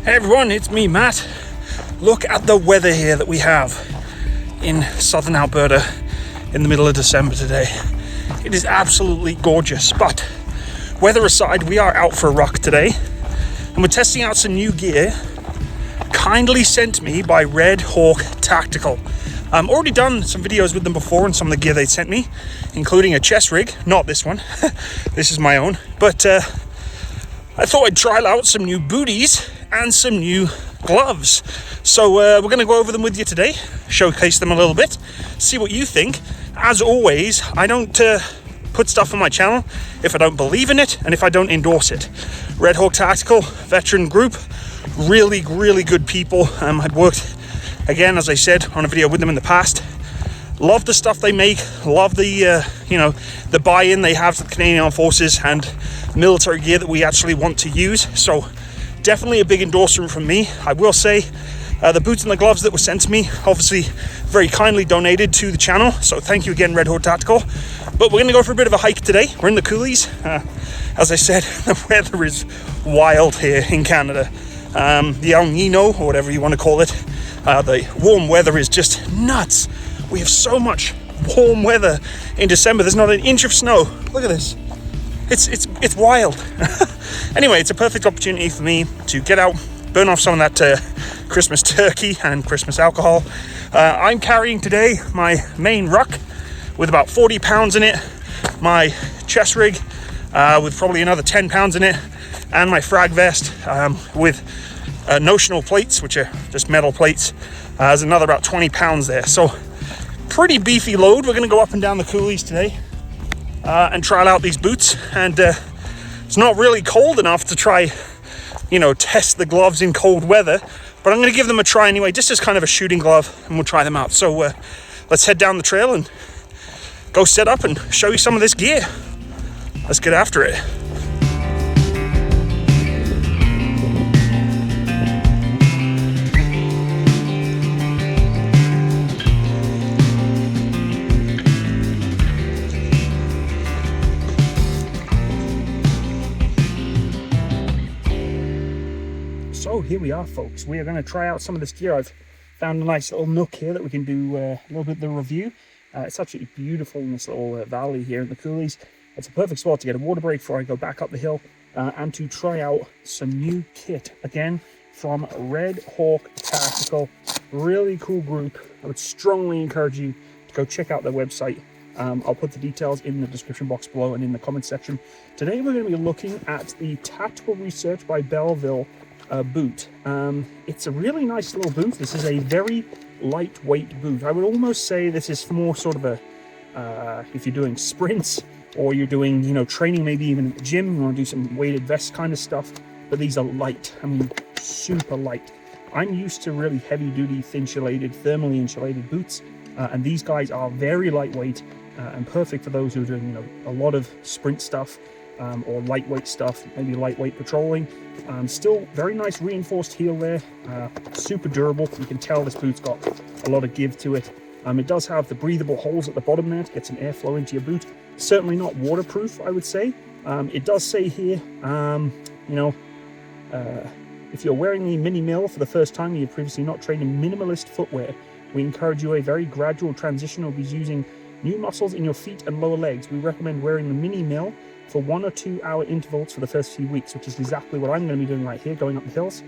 Hey everyone, it's me, Matt. Look at the weather here that we have in southern Alberta in the middle of December today. It is absolutely gorgeous, but weather aside, we are out for a ruck today and we're testing out some new gear kindly sent me by Red Hawk Tactical. Already done some videos with them before and some of the gear they sent me, including a chest rig, not this one, this is my own, but I thought I'd try out some new booties and some new gloves. So we're going to go over them with you today, showcase them a little bit, see what you think. As always, I don't put stuff on my channel if I don't believe in it and if I don't endorse it. Red Hawk Tactical, veteran group, really good people. I've worked, again, as I said, on a video with them in the past. Love the stuff they make, love the the buy-in they have to the Canadian Armed Forces and military gear that we actually want to use. So definitely a big endorsement from me. I will say the boots and the gloves that were sent to me, obviously very kindly donated to the channel. So thank you again, Red Hawk Tactical. But we're going to go for a bit of a hike today. We're in the coulees. As I said, the weather is wild here in Canada. The El Nino, or whatever you want to call it, the warm weather is just nuts. We have so much warm weather in December. There's not an inch of snow. Look at this. It's wild. Anyway, it's a perfect opportunity for me to get out, burn off some of that Christmas turkey and Christmas alcohol. I'm carrying today my main ruck with about 40 pounds in it, my chest rig with probably another 10 pounds in it, and my frag vest with notional plates, which are just metal plates. There's another about 20 pounds there. So pretty beefy load. We're going to go up and down the coulees today and trial out these boots. And it's not really cold enough to try, test the gloves in cold weather, but I'm going to give them a try anyway, just as kind of a shooting glove, and we'll try them out. So let's head down the trail and go set up and show you some of this gear. Let's get after it. So here we are, folks. We are going to try out some of this gear. I've found a nice little nook here that we can do a little bit of the review. It's absolutely beautiful in this little valley here in the coulees. It's a perfect spot to get a water break before I go back up the hill and to try out some new kit. Again, from Red Hawk Tactical. Really cool group. I would strongly encourage you to go check out their website. I'll put the details in the description box below and in the comment section. Today we're going to be looking at the Tactical Research by Belleville boot. It's a really nice little boot. This is a very lightweight boot. I would almost say this is more sort of a if you're doing sprints or you're doing training, maybe even at the gym, you want to do some weighted vest kind of stuff, but these are light. I mean, super light. I'm used to really heavy duty thermally insulated boots, and these guys are very lightweight and perfect for those who are doing a lot of sprint stuff or lightweight stuff, maybe lightweight patrolling. Still very nice reinforced heel there, super durable. You can tell this boot's got a lot of give to it. It does have the breathable holes at the bottom there to get some airflow into your boot. Certainly not waterproof, I would say. It does say here, if you're wearing the Mini Mill for the first time and you've previously not trained in minimalist footwear, we encourage you a very gradual transition. We'll be using new muscles in your feet and lower legs. We recommend wearing the Mini Mill for 1 or 2 hour intervals for the first few weeks, which is exactly what I'm going to be doing right here, going up the hills,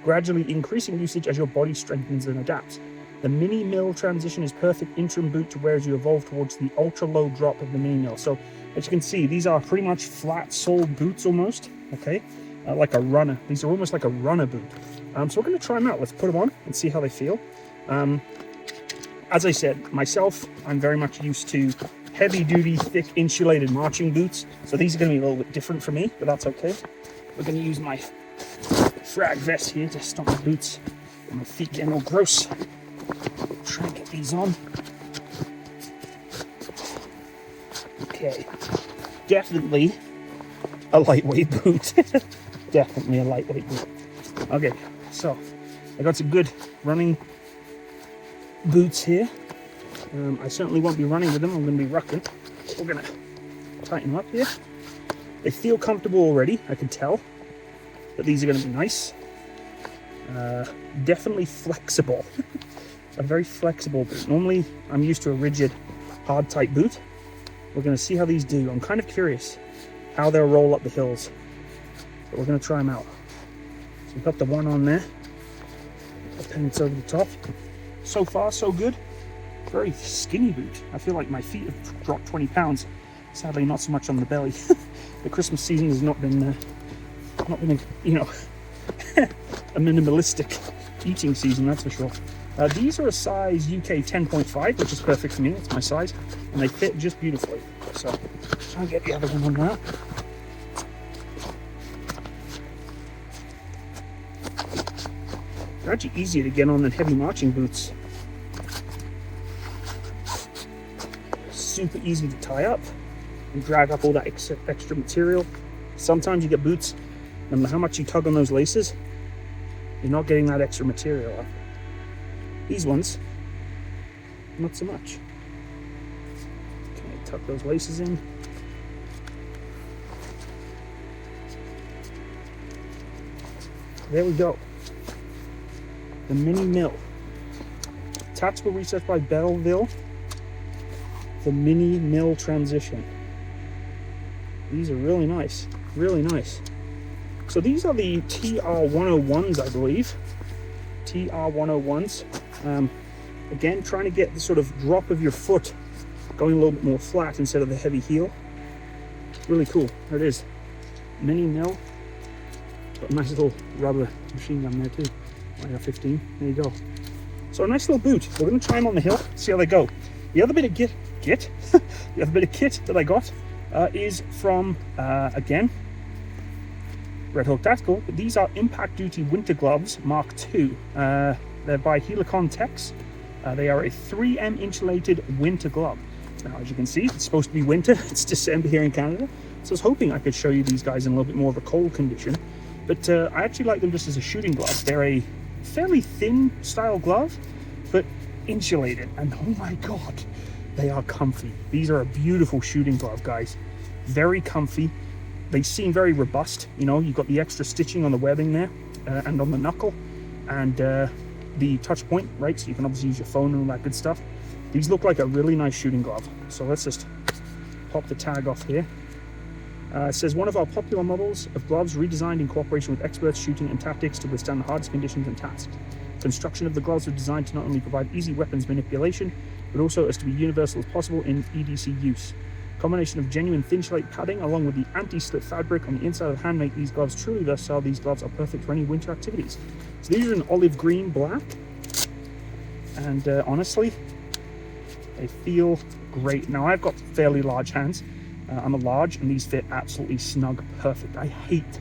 gradually increasing usage as your body strengthens and adapts. The Mini Mill transition is perfect interim boot to wear as you evolve towards the ultra low drop of the Mini Mill. So as you can see, these are pretty much flat soled boots almost, okay, like a runner. These are almost like a runner boot. So we're going to try them out. Let's put them on and see how they feel. As I said, myself, I'm very much used to heavy duty, thick insulated marching boots. So these are going to be a little bit different for me, but that's okay. We're going to use my frag vest here to stop my boots and my feet getting all gross. Try and get these on. Okay, definitely a lightweight boot. Definitely a lightweight boot. Okay, so I got some good running boots here. I certainly won't be running with them. I'm going to be rucking. We're going to tighten them up here. They feel comfortable already. I can tell that these are going to be nice. Definitely flexible. It's a very flexible boot. Normally I'm used to a rigid, hard type boot. We're going to see how these do. I'm kind of curious how they'll roll up the hills. But we're going to try them out. So we've got the one on there. The pants over the top. So far, so good. Very skinny boot. I feel like my feet have dropped 20 pounds. Sadly, not so much on the belly. The Christmas season has not been a minimalistic eating season, that's for sure. These are a size UK 10.5, which is perfect for me. It's my size, and they fit just beautifully. So I'll get the other one on now. They're actually easier to get on than heavy marching boots. Super easy to tie up and drag up all that extra material. Sometimes you get boots, no matter how much you tug on those laces, you're not getting that extra material up. These ones, not so much. Okay, tuck those laces in. There we go. The Mini Mill. Tactical research by Belleville. The Mini Mill Transition. These are really nice, really nice. So these are the TR101s, I believe. TR101s. Again, trying to get the sort of drop of your foot going a little bit more flat instead of the heavy heel. Really cool. There it is. Mini Mill. Got a nice little rubber machine gun there too. IR-15. There you go. So a nice little boot. We're going to try them on the hill, see how they go. The other bit of kit the other bit of kit that I got is from again Red Hawk Tactical, but these are Impact Duty Winter Gloves Mark II. They're by Helicon Tex. They are a 3M insulated winter glove. Now, as you can see, it's supposed to be winter. It's December here in Canada, so I was hoping I could show you these guys in a little bit more of a cold condition. But I actually like them just as a shooting glove. They're a fairly thin style glove, but insulated, and oh my god, they are comfy. These are a beautiful shooting glove, guys. Very comfy. They seem very robust. You know, you've got the extra stitching on the webbing there and on the knuckle, and the touch point, right? So you can obviously use your phone and all that good stuff. These look like a really nice shooting glove. So let's just pop the tag off here. It says, one of our popular models of gloves redesigned in cooperation with experts shooting and tactics to withstand the hardest conditions and tasks. Construction of the gloves was designed to not only provide easy weapons manipulation, but also as to be universal as possible in EDC use. Combination of genuine thin-slate padding along with the anti-slip fabric on the inside of the hand make these gloves truly versatile. These gloves are perfect for any winter activities. So these are an olive green black, and honestly, they feel great. Now I've got fairly large hands. I'm a large, and these fit absolutely snug, perfect. I hate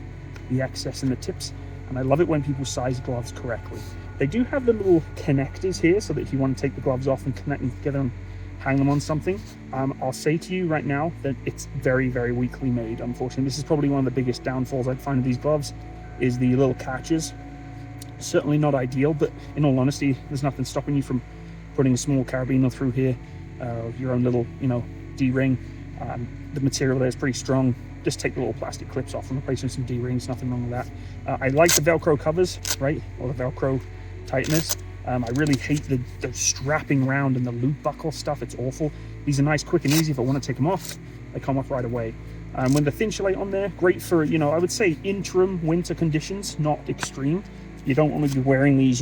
the excess in the tips, and I love it when people size gloves correctly. They do have the little connectors here, so that if you want to take the gloves off and connect them together and hang them on something, I'll say to you right now that it's very, very weakly made, unfortunately. This is probably one of the biggest downfalls I'd find of these gloves, is the little catches. Certainly not ideal, but in all honesty, there's nothing stopping you from putting a small carabiner through here, your own little, D-ring. The material there is pretty strong. Just take the little plastic clips off and replace them with some D-rings, nothing wrong with that. I like the Velcro covers, right, or the Velcro tighteners. I really hate the strapping around and the loop buckle stuff. It's awful. These are nice, quick and easy. If I want to take them off, they come off right away. When the thin-slate on there, great for, I would say interim winter conditions, not extreme. You don't want to be wearing these,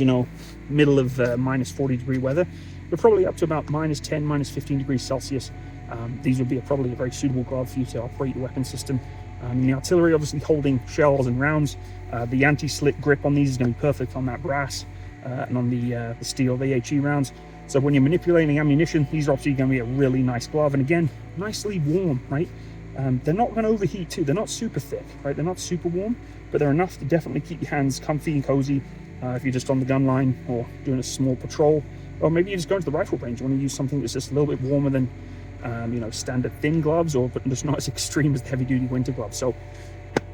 middle of minus 40 degree weather. We're probably up to about minus 10, minus 15 degrees Celsius. These would be probably a very suitable glove for you to operate your weapon system. The artillery obviously holding shells and rounds. The anti-slip grip on these is going to be perfect on that brass and on the steel VHE rounds. So when you're manipulating ammunition, these are obviously going to be a really nice glove. And again, nicely warm, right? They're not going to overheat too. They're not super thick, right? They're not super warm, but they're enough to definitely keep your hands comfy and cozy if you're just on the gun line or doing a small patrol. Or maybe you're just going to the rifle range. You want to use something that's just a little bit warmer than standard thin gloves, but just not as extreme as the heavy duty winter gloves. So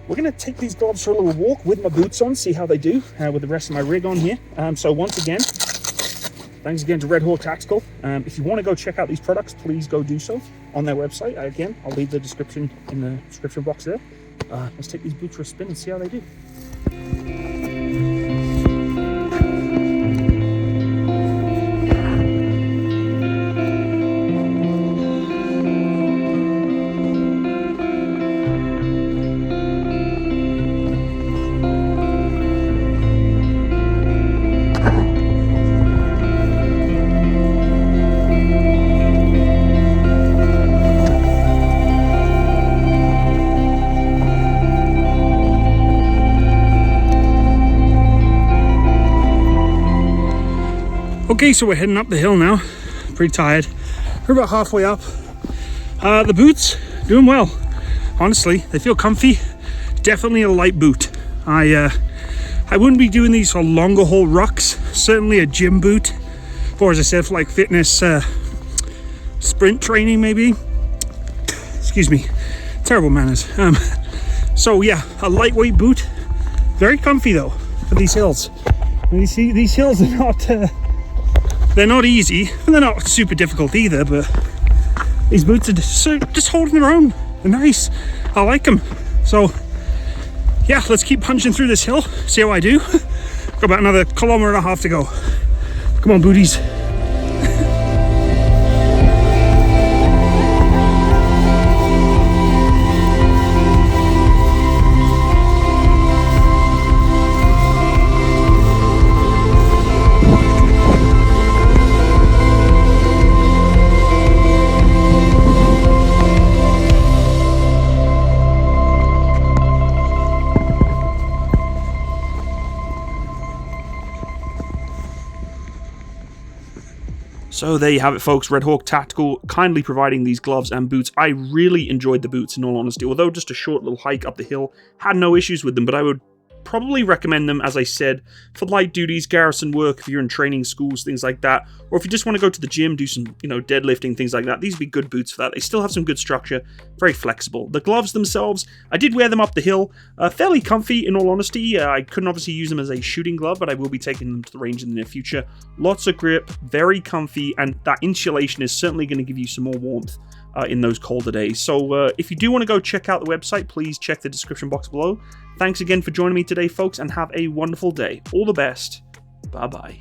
we're going to take these gloves for a little walk with my boots on, see how they do with the rest of my rig on here. So once again, thanks again to Red Hawk Tactical. If you want to go check out these products, please go do so on their website. Again, I'll leave the description in the description box there. Let's take these boots for a spin and see how they do. Okay, so we're heading up the hill now. Pretty tired. We're about halfway up. The boots, doing well. Honestly, they feel comfy. Definitely a light boot. I wouldn't be doing these for longer haul rucks. Certainly a gym boot. Or as I said, for like fitness, sprint training maybe. Excuse me. Terrible manners. So yeah, a lightweight boot. Very comfy though for these hills. And you see, these hills are not, they're not easy. And they're not super difficult either, but these boots are just holding their own. They're nice. I like them. So yeah, let's keep punching through this hill. See how I do. Got about another 1.5 kilometers to go. Come on, booties. So there you have it, folks. Red Hawk Tactical kindly providing these gloves and boots. I really enjoyed the boots, in all honesty. Although just a short little hike up the hill, had no issues with them, but I would probably recommend them, as I said, for light duties, garrison work, if you're in training schools, things like that. Or if you just want to go to the gym, do some, deadlifting, things like that. These would be good boots for that. They still have some good structure, very flexible. The gloves themselves, I did wear them up the hill. Fairly comfy, in all honesty. I couldn't obviously use them as a shooting glove, but I will be taking them to the range in the near future. Lots of grip, very comfy, and that insulation is certainly going to give you some more warmth in those colder days. So if you do want to go check out the website, please check the description box below. Thanks again for joining me today, folks, and have a wonderful day. All the best. Bye-bye.